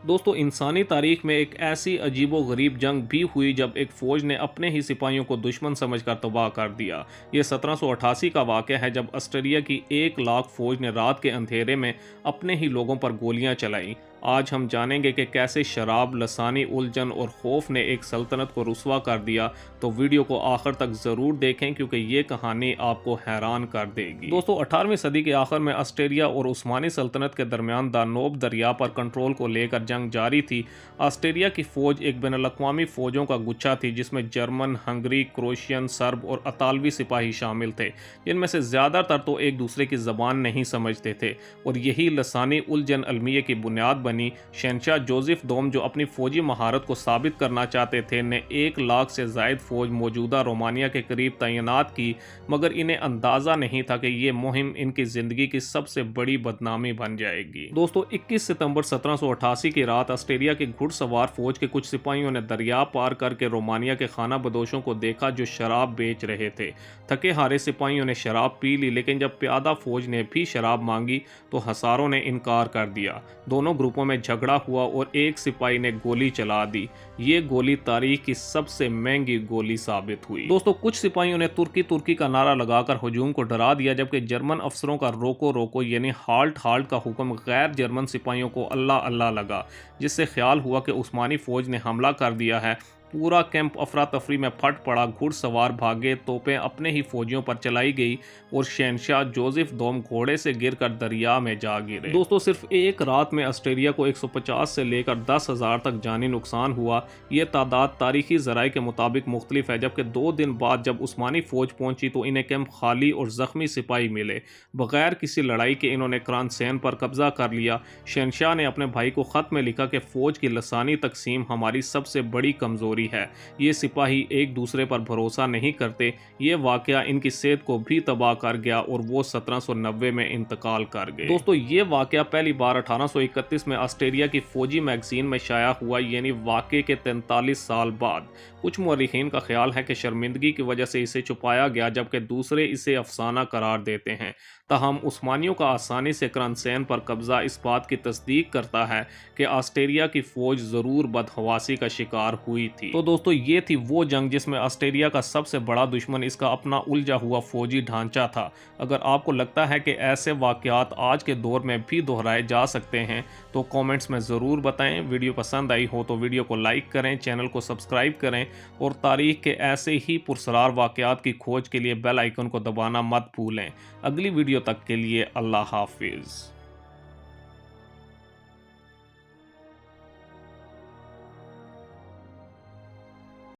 दोस्तों, इंसानी तारीख में एक ऐसी अजीब व गरीब जंग भी हुई जब एक फ़ौज ने अपने ही सिपाहियों को दुश्मन समझकर तबाह कर दिया। ये 1788 का वाक़या है जब ऑस्ट्रेलिया की 1 लाख फ़ौज ने रात के अंधेरे में अपने ही लोगों पर गोलियां चलाईं। आज हम जानेंगे कि कैसे शराब, लसानी, उलझन और खौफ ने एक सल्तनत को रुसवा कर दिया। तो वीडियो को आखिर तक ज़रूर देखें क्योंकि ये कहानी आपको हैरान कर देगी। दोस्तों, 18वीं सदी के आखिर में ऑस्ट्रेलिया और उस्मानी सल्तनत के दरमियान दानोब दरिया पर कंट्रोल को लेकर जंग जारी थी। ऑस्ट्रेलिया की फ़ौज एक बैनुल-अक़वामी फ़ौजों का गुच्छा थी जिसमें जर्मन, हंगरी, क्रोशियन, सर्ब और अतालवी सिपाही शामिल थे। इनमें से ज़्यादातर तो एक दूसरे की ज़बान नहीं समझते थे और यही लसानी उलझन अलमिया की बुनियाद बनी। शहंशाह जोसेफ दोम, जो अपनी फौजी महारत को साबित करना चाहते थे, ने 1 लाख से ज़ायद फौज मौजूदा रोमानिया के करीब तैनात की, मगर इन्हें अंदाज़ा नहीं था कि ये मुहिम इनकी ज़िंदगी की सबसे बड़ी बदनामी बन जाएगी। दोस्तों, 21 सितंबर 1788 की रात ऑस्ट्रेलिया की घुड़सवार फौज के कुछ सिपाहियों ने दरिया पार करके रोमानिया के खाना बदोशों को देखा जो शराब बेच रहे थे। थके हारे सिपाहियों ने शराब पी ली, लेकिन जब प्यादा फौज ने भी शराब मांगी तो हसारों ने इनकार कर दिया। दोनों ग्रुपों में झगड़ा हुआ और एक सिपाही ने गोली चला दी। ये गोली तारीख की सबसे महंगी गोली साबित हुई। दोस्तों, कुछ सिपाहियों ने तुर्की तुर्की का नारा लगाकर हुजूम को डरा दिया, जबकि जर्मन अफसरों का रोको रोको यानी हाल्ट हाल्ट का हुक्म गैर जर्मन सिपाहियों को अल्लाह अल्लाह लगा, जिससे ख्याल हुआ कि उस्मानी फौज ने हमला कर दिया है। पूरा कैंप अफरा तफरी में फट पड़ा। घुड़सवार भागे, तोपें अपने ही फौजियों पर चलाई गई और शहंशाह जोसेफ दोम घोड़े से गिरकर दरिया में जा गिरे। दोस्तों, सिर्फ एक रात में ऑस्ट्रेलिया को 150 से लेकर 10,000 तक जानी नुकसान हुआ। ये तादाद तारीखी ज़राए के मुताबिक मुख्तलिफ है, जबकि 2 दिन बाद जब उस्मानी फ़ौज पहुंची तो इन्हें कैंप खाली और ज़ख्मी सिपाही मिले। बगैर किसी लड़ाई के इन्होंने क्रांसेन पर कब्जा कर लिया। शहंशाह ने अपने भाई को ख़त में लिखा कि फ़ौज की लसानी तकसीम हमारी सबसे बड़ी कमज़ोरी है। ये सिपाही एक दूसरे पर भरोसा नहीं करते। ये वाकया इनकी सेहत को भी तबाह कर गया और वो 1790 में इंतकाल कर गए। दोस्तों, ये वाकया पहली बार 1831 में ऑस्ट्रेलिया की फौजी मैगजीन में शाया हुआ, यानी वाकये के 43 साल बाद। कुछ मौरिखीन का ख्याल है कि शर्मिंदगी की वजह से इसे छुपाया गया, जबकि दूसरे इसे अफसाना करार देते हैं। ताहम उस्मानियों का आसानी से क्रांसेन पर कब्जा इस बात की तस्दीक करता है कि ऑस्ट्रेलिया की फौज ज़रूर बदहवासी का शिकार हुई थी। तो दोस्तों, ये थी वो जंग जिसमें ऑस्ट्रेलिया का सबसे बड़ा दुश्मन इसका अपना उलझा हुआ फौजी ढांचा था। अगर आपको लगता है कि ऐसे वाकयात आज के दौर में भी दोहराए जा सकते हैं तो कमेंट्स में ज़रूर बताएं। वीडियो पसंद आई हो तो वीडियो को लाइक करें, चैनल को सब्सक्राइब करें और तारीख के ऐसे ही पुरस्रार वाकयात की खोज के लिए बेल आइकन को दबाना मत भूलें। अगली वीडियो तक के लिए अल्लाह हाफिज़।